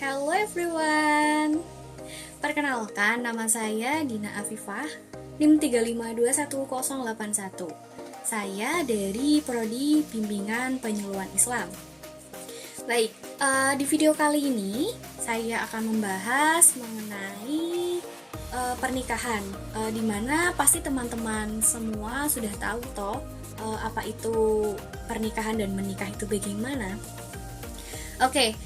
Hello everyone. Perkenalkan, nama saya Dina Afifah, NIM 3521081. Saya dari Prodi Bimbingan Penyuluhan Islam. Baik, di video kali ini saya akan membahas mengenai pernikahan, dimana pasti teman-teman semua sudah tahu toh apa itu pernikahan dan menikah itu bagaimana. Oke,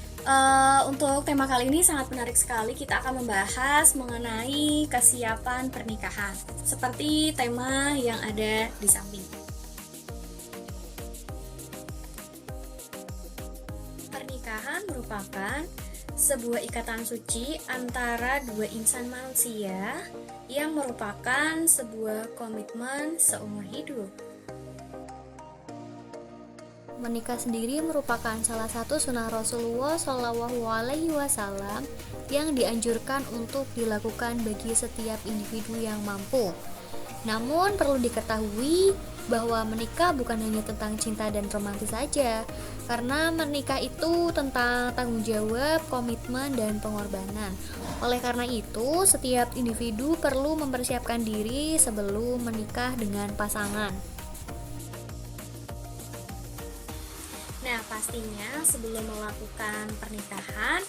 untuk tema kali ini sangat menarik sekali. Kita akan membahas mengenai kesiapan pernikahan, seperti tema yang ada di samping. Pernikahan merupakan sebuah ikatan suci antara dua insan manusia yang merupakan sebuah komitmen seumur hidup. Menikah sendiri merupakan salah satu sunnah Rasulullah Shallallahu Alaihi Wasallam yang dianjurkan untuk dilakukan bagi setiap individu yang mampu. Namun perlu diketahui bahwa menikah bukan hanya tentang cinta dan romantis saja, karena menikah itu tentang tanggung jawab, komitmen, dan pengorbanan. Oleh karena itu, setiap individu perlu mempersiapkan diri sebelum menikah dengan pasangan. Nah, pastinya sebelum melakukan pernikahan,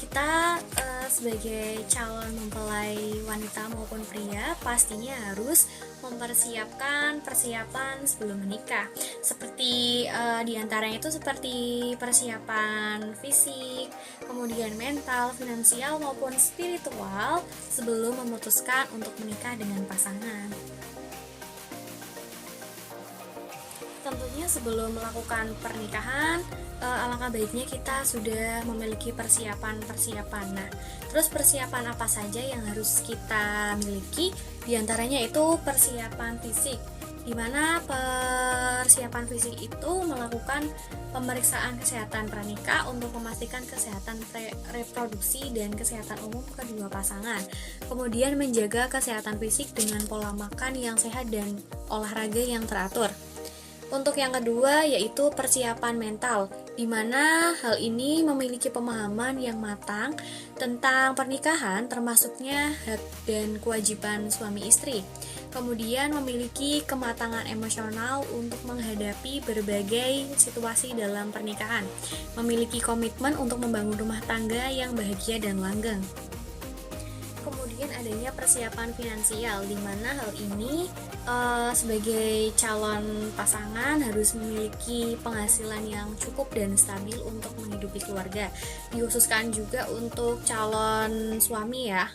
kita sebagai calon mempelai wanita maupun pria pastinya harus mempersiapkan persiapan sebelum menikah. Seperti diantaranya itu seperti persiapan fisik, kemudian mental, finansial maupun spiritual sebelum memutuskan untuk menikah dengan pasangan. Tentunya sebelum melakukan pernikahan, alangkah baiknya kita sudah memiliki persiapan-persiapan. Nah, terus persiapan apa saja yang harus kita miliki? Di antaranya itu persiapan fisik, di mana persiapan fisik itu melakukan pemeriksaan kesehatan pranikah untuk memastikan kesehatan reproduksi dan kesehatan umum kedua pasangan. Kemudian menjaga kesehatan fisik dengan pola makan yang sehat dan olahraga yang teratur. Untuk yang kedua yaitu persiapan mental, di mana hal ini memiliki pemahaman yang matang tentang pernikahan, termasuknya hak dan kewajiban suami istri. Kemudian memiliki kematangan emosional untuk menghadapi berbagai situasi dalam pernikahan, memiliki komitmen untuk membangun rumah tangga yang bahagia dan langgeng. Kemudian adanya persiapan finansial, di mana hal ini sebagai calon pasangan harus memiliki penghasilan yang cukup dan stabil untuk menghidupi keluarga. Dikhususkan juga untuk calon suami ya.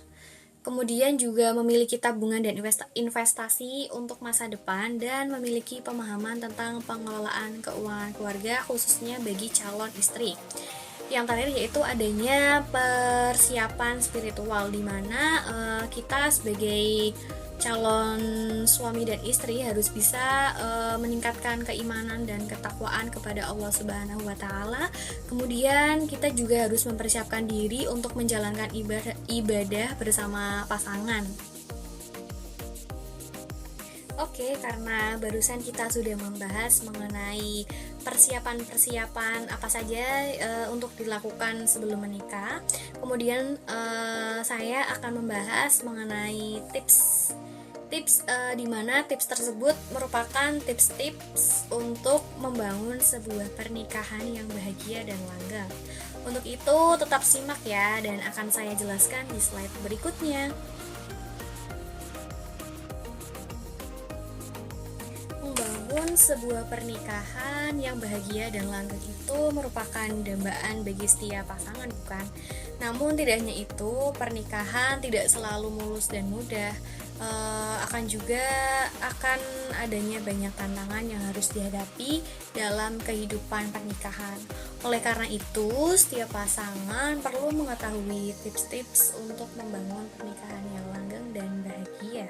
Kemudian juga memiliki tabungan dan investasi untuk masa depan dan memiliki pemahaman tentang pengelolaan keuangan keluarga khususnya bagi calon istri. Yang terakhir yaitu adanya persiapan spiritual, di mana kita sebagai calon suami dan istri harus bisa meningkatkan keimanan dan ketakwaan kepada Allah Subhanahu wa taala. Kemudian kita juga harus mempersiapkan diri untuk menjalankan ibadah bersama pasangan. Oke, karena barusan kita sudah membahas mengenai persiapan-persiapan apa saja untuk dilakukan sebelum menikah. Kemudian saya akan membahas mengenai tips di mana tips tersebut merupakan tips-tips untuk membangun sebuah pernikahan yang bahagia dan langgeng. Untuk itu tetap simak ya, dan akan saya jelaskan di slide berikutnya. Membangun sebuah pernikahan yang bahagia dan langgeng itu merupakan dambaan bagi setiap pasangan, bukan? Namun tidak hanya itu, pernikahan tidak selalu mulus dan mudah. Akan adanya banyak tantangan yang harus dihadapi dalam kehidupan pernikahan. Oleh karena itu, setiap pasangan perlu mengetahui tips-tips untuk membangun pernikahan yang langgeng dan bahagia.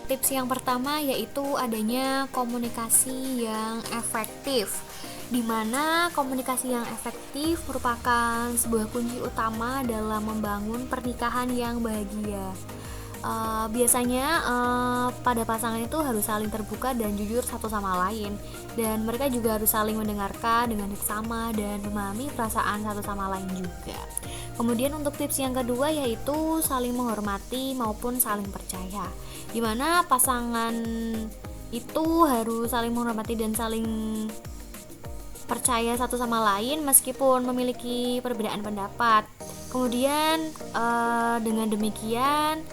Tips yang pertama yaitu adanya komunikasi yang efektif, di mana komunikasi yang efektif merupakan sebuah kunci utama dalam membangun pernikahan yang bahagia. Biasanya pada pasangan itu harus saling terbuka dan jujur satu sama lain, dan mereka juga harus saling mendengarkan dengan seksama dan memahami perasaan satu sama lain juga. Kemudian untuk tips yang kedua yaitu saling menghormati maupun saling percaya, dimana pasangan itu harus saling menghormati dan saling percaya satu sama lain meskipun memiliki perbedaan pendapat. Kemudian dengan demikian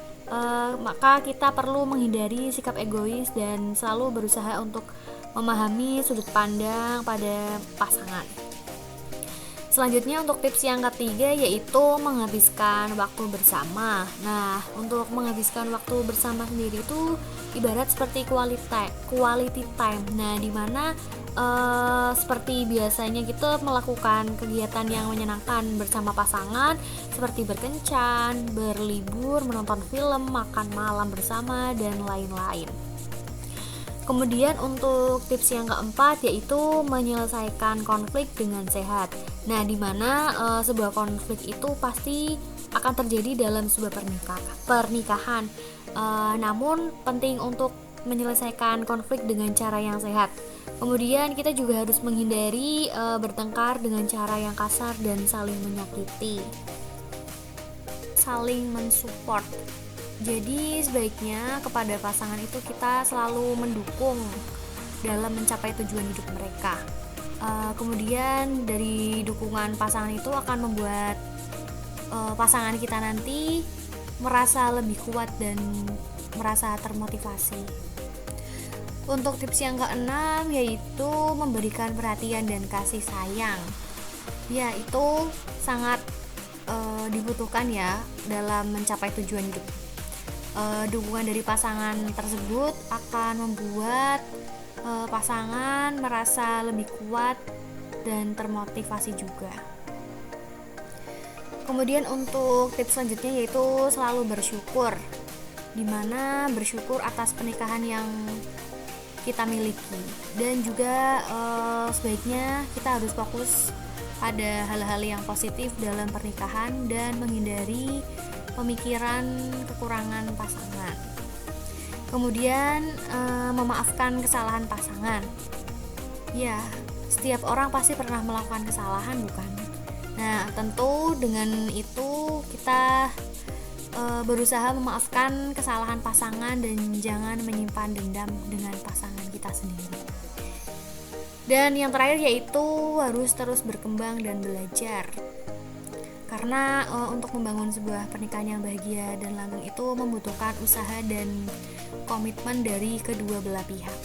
maka kita perlu menghindari sikap egois dan selalu berusaha untuk memahami sudut pandang pada pasangan. Selanjutnya untuk tips yang ketiga yaitu menghabiskan waktu bersama. Nah, untuk menghabiskan waktu bersama sendiri itu ibarat seperti quality time. Nah, dimana seperti biasanya kita melakukan kegiatan yang menyenangkan bersama pasangan seperti berkencan, berlibur, menonton film, makan malam bersama, dan lain-lain. Kemudian untuk tips yang keempat yaitu menyelesaikan konflik dengan sehat. Nah, dimana sebuah konflik itu pasti akan terjadi dalam sebuah pernikahan. Namun penting untuk menyelesaikan konflik dengan cara yang sehat. Kemudian kita juga harus menghindari bertengkar dengan cara yang kasar dan saling menyakiti. Saling mensupport. Jadi sebaiknya kepada pasangan itu kita selalu mendukung dalam mencapai tujuan hidup mereka. Kemudian dari dukungan pasangan itu akan membuat pasangan kita nanti merasa lebih kuat dan merasa termotivasi. Untuk tips yang keenam yaitu memberikan perhatian dan kasih sayang. Ya, itu sangat dibutuhkan ya dalam mencapai tujuan hidup. Dukungan dari pasangan tersebut akan membuat pasangan merasa lebih kuat dan termotivasi juga. Kemudian untuk tips selanjutnya yaitu selalu bersyukur, dimana bersyukur atas pernikahan yang kita miliki, dan juga sebaiknya kita harus fokus pada hal-hal yang positif dalam pernikahan dan menghindari pemikiran kekurangan pasangan. Kemudian memaafkan kesalahan pasangan. Ya, setiap orang pasti pernah melakukan kesalahan, bukan? Nah, tentu dengan itu kita berusaha memaafkan kesalahan pasangan dan jangan menyimpan dendam dengan pasangan kita sendiri. Dan yang terakhir yaitu harus terus berkembang dan belajar. Karena untuk membangun sebuah pernikahan yang bahagia dan langgeng itu membutuhkan usaha dan komitmen dari kedua belah pihak.